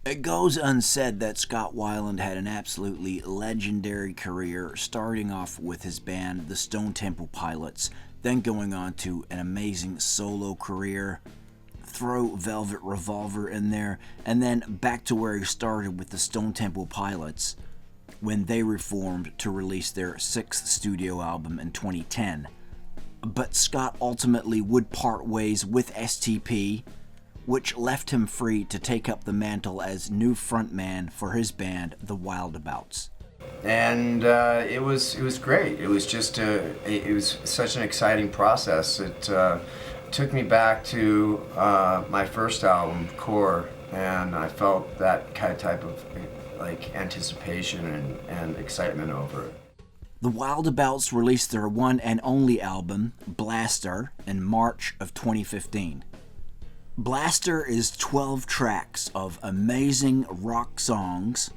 It goes unsaid that Scott Weiland had an absolutely legendary career, starting off with his band, the Stone Temple Pilots, then going on to an amazing solo career. Throw Velvet Revolver in there, and then back to where he started with the Stone Temple Pilots when they reformed to release their 6th studio album in 2010. But Scott ultimately would part ways with STP, which left him free to take up the mantle as new frontman for his band, the Wildabouts. And it was great. It was it was such an exciting process. It took me back to my first album, Core, and I felt that type of like anticipation and excitement over it. The Wildabouts released their one and only album, Blaster, in March of 2015. Blaster is 12 tracks of amazing rock songs.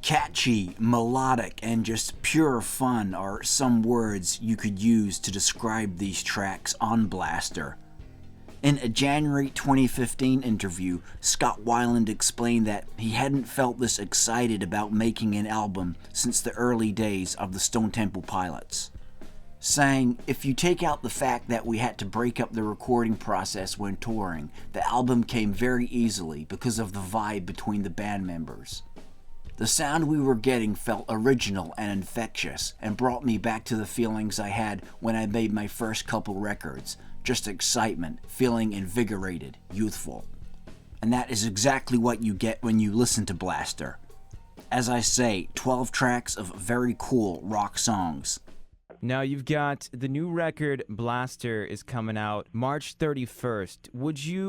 Catchy, melodic, and just pure fun are some words you could use to describe these tracks on Blaster. In a January 2015 interview, Scott Weiland explained that he hadn't felt this excited about making an album since the early days of the Stone Temple Pilots, saying, "If you take out the fact that we had to break up the recording process when touring, the album came very easily because of the vibe between the band members. The sound we were getting felt original and infectious and brought me back to the feelings I had when I made my first couple records. Just excitement, feeling invigorated, youthful." And that is exactly what you get when you listen to Blaster. As I say, 12 tracks of very cool rock songs. Now you've got the new record, Blaster, is coming out March 31st.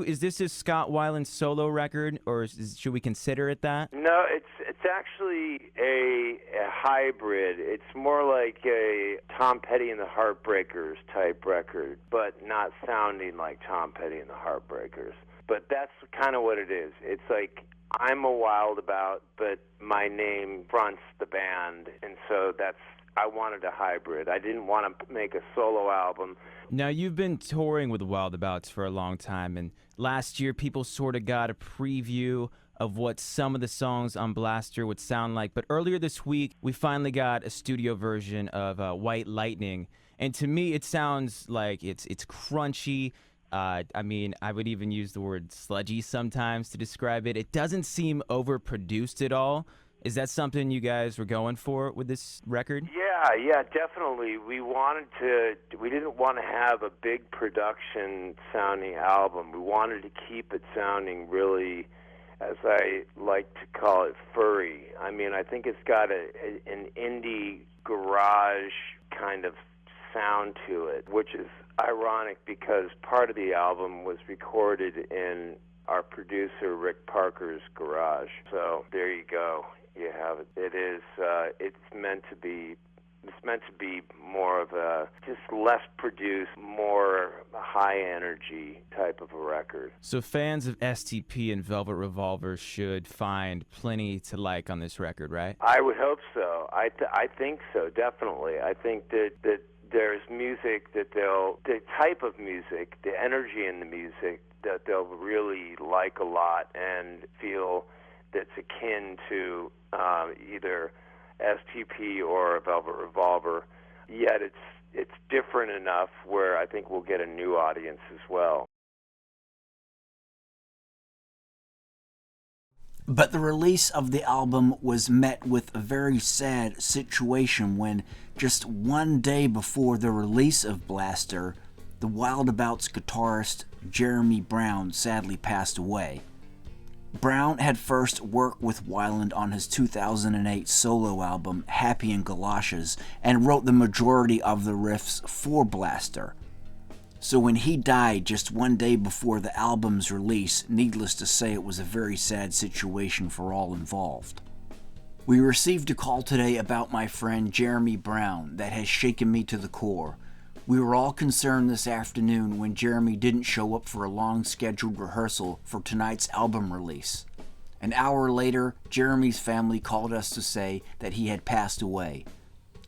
Is this a Scott Weiland solo record, or should we consider it that? No, it's actually a hybrid. It's more like a Tom Petty and the Heartbreakers type record, but not sounding like Tom Petty and the Heartbreakers. But that's kind of what it is. It's like I'm a Wildabout, but my name fronts the band, and so I wanted a hybrid. I didn't want to make a solo album. Now, you've been touring with the Wildabouts for a long time, and last year people sort of got a preview of what some of the songs on Blaster would sound like. But earlier this week, we finally got a studio version of White Lightning, and to me it sounds like it's crunchy. I mean, I would even use the word sludgy sometimes to describe it. It doesn't seem overproduced at all. Is that something you guys were going for with this record? Yeah, definitely. We didn't want to have a big production sounding album. We wanted to keep it sounding really, as I like to call it, furry. I mean, I think it's got an indie garage kind of sound to it, which is ironic because part of the album was recorded in our producer Rick Parker's garage. So there you go. You have it. It's meant to be more of a just less produced, more high energy type of a record. So fans of STP and Velvet Revolver should find plenty to like on this record, right? I would hope so. I think so, definitely. I think that there's music that the type of music, the energy in the music that they'll really like a lot and feel that's akin to either STP or Velvet Revolver, yet it's different enough where I think we'll get a new audience as well. But the release of the album was met with a very sad situation when, just one day before the release of Blaster, the Wildabouts guitarist Jeremy Brown sadly passed away. Brown had first worked with Weiland on his 2008 solo album Happy in Galoshes and wrote the majority of the riffs for Blaster. So when he died just one day before the album's release, needless to say, it was a very sad situation for all involved. We received a call today about my friend Jeremy Brown that has shaken me to the core. We were all concerned this afternoon when Jeremy didn't show up for a long scheduled rehearsal for tonight's album release. An hour later, Jeremy's family called us to say that he had passed away.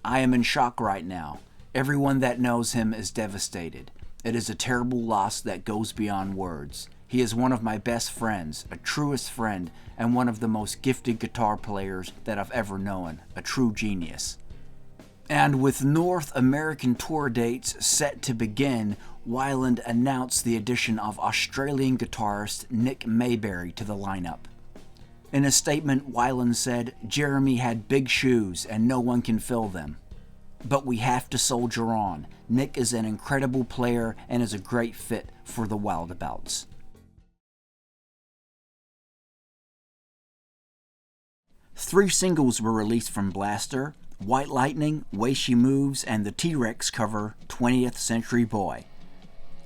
I am in shock right now. Everyone that knows him is devastated. It is a terrible loss that goes beyond words. He is one of my best friends, a truest friend, and one of the most gifted guitar players that I've ever known, a true genius. And with North American tour dates set to begin, Weiland announced the addition of Australian guitarist Nick Mayberry to the lineup. In a statement, Weiland said, "Jeremy had big shoes and no one can fill them. But we have to soldier on. Nick is an incredible player and is a great fit for the Wildabouts." Three singles were released from Blaster: White Lightning, Way She Moves, and the T-Rex cover, 20th Century Boy.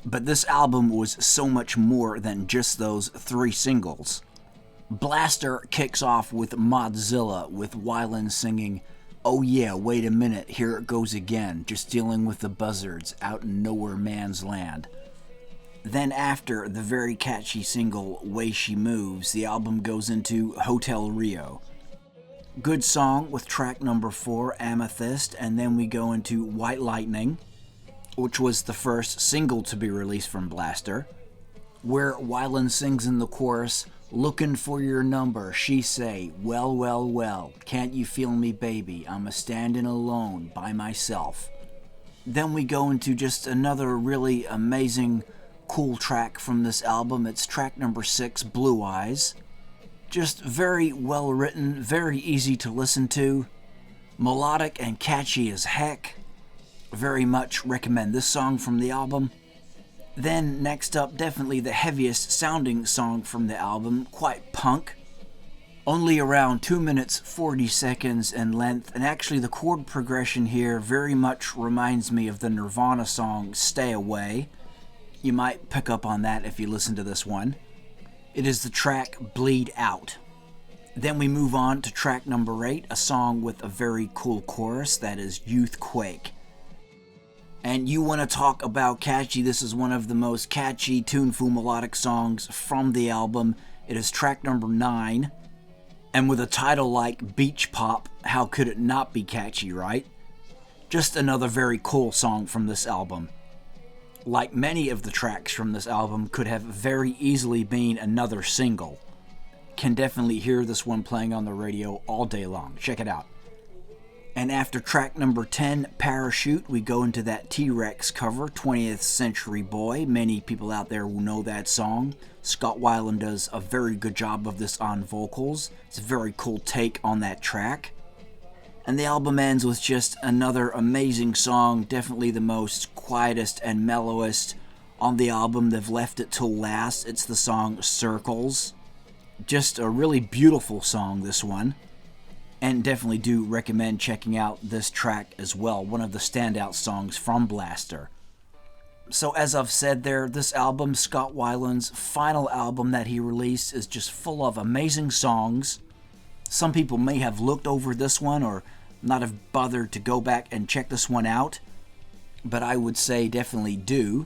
But this album was so much more than just those three singles. Blaster kicks off with Modzilla, with Weiland singing, "Oh yeah, wait a minute, here it goes again, just dealing with the buzzards out in nowhere man's land." Then after the very catchy single, Way She Moves, the album goes into Hotel Rio. Good song with track number 4, Amethyst, and then we go into White Lightning, which was the first single to be released from Blaster, where Weiland sings in the chorus, "Looking for your number, she say, well, well, well, can't you feel me, baby, I'm a-standing alone by myself." Then we go into just another really amazing, cool track from this album. It's track number 6, Blue Eyes. Just very well written, very easy to listen to, melodic and catchy as heck. Very much recommend this song from the album. Then next up, definitely the heaviest sounding song from the album, quite punk. Only around 2 minutes 40 seconds in length, and actually the chord progression here very much reminds me of the Nirvana song Stay Away. You might pick up on that if you listen to this one. It is the track Bleed Out. Then we move on to track number 8, a song with a very cool chorus, that is Youthquake. And you want to talk about catchy, this is one of the most catchy, tuneful, melodic songs from the album. It is track number 9. And with a title like Beach Pop, how could it not be catchy, right? Just another very cool song from this album. Like many of the tracks from this album, could have very easily been another single. Can definitely hear this one playing on the radio all day long. Check it out. And after track number 10, Parachute, we go into that T-Rex cover, 20th Century Boy. Many people out there will know that song. Scott Weiland does a very good job of this on vocals. It's a very cool take on that track. And the album ends with just another amazing song, definitely the most quietest and mellowest on the album. They've left it till last. It's the song Circles. Just a really beautiful song, this one. And definitely do recommend checking out this track as well, one of the standout songs from Blaster. So as I've said there, this album, Scott Weiland's final album that he released, is just full of amazing songs. Some people may have looked over this one or not have bothered to go back and check this one out, but I would say definitely do.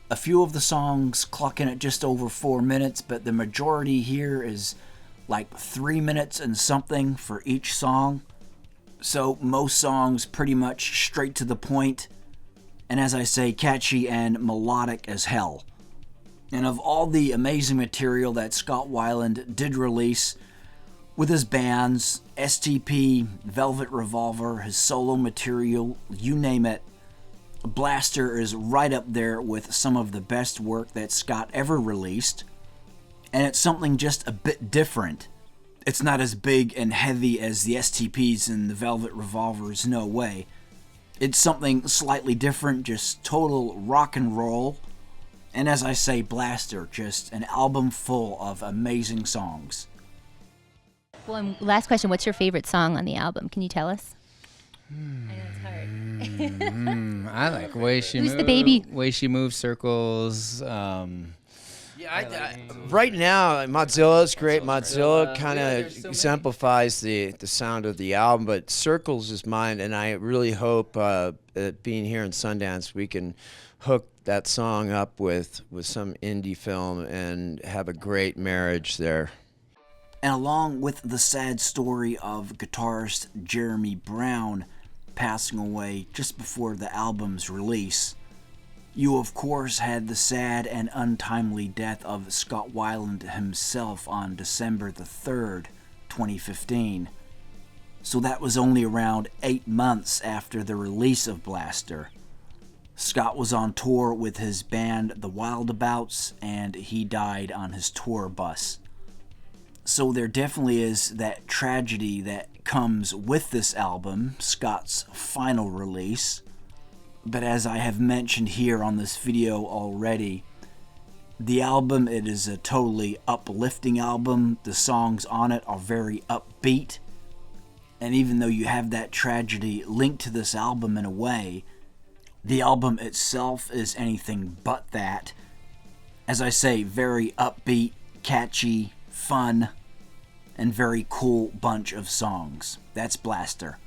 A few of the songs clock in at just over 4 minutes, but the majority here is like 3 minutes and something for each song. So most songs pretty much straight to the point, and as I say, catchy and melodic as hell. And of all the amazing material that Scott Weiland did release with his bands, STP, Velvet Revolver, his solo material, you name it, Blaster is right up there with some of the best work that Scott ever released. And it's something just a bit different. It's not as big and heavy as the STPs and the Velvet Revolvers, no way. It's something slightly different, just total rock and roll. And as I say, Blaster, just an album full of amazing songs. Well, and last question, what's your favorite song on the album? Can you tell us? I know it's hard. I like Way She Who's Moves. the baby? Way She Moves, Circles. Right now, Modzilla's great. Modzilla kind of exemplifies the sound of the album, but Circles is mine, and I really hope that being here in Sundance, we can hook that song up with some indie film and have a great marriage there. And along with the sad story of guitarist Jeremy Brown passing away just before the album's release, You, of course, had the sad and untimely death of Scott Weiland himself on December the 3rd, 2015. So that was only around 8 months after the release of Blaster. Scott was on tour with his band, the Wildabouts, and he died on his tour bus. So there definitely is that tragedy that comes with this album, Scott's final release. But as I have mentioned here on this video already, the album, it is a totally uplifting album. The songs on it are very upbeat. And even though you have that tragedy linked to this album in a way, the album itself is anything but that. As I say, very upbeat, catchy, fun, and very cool bunch of songs. That's Blaster.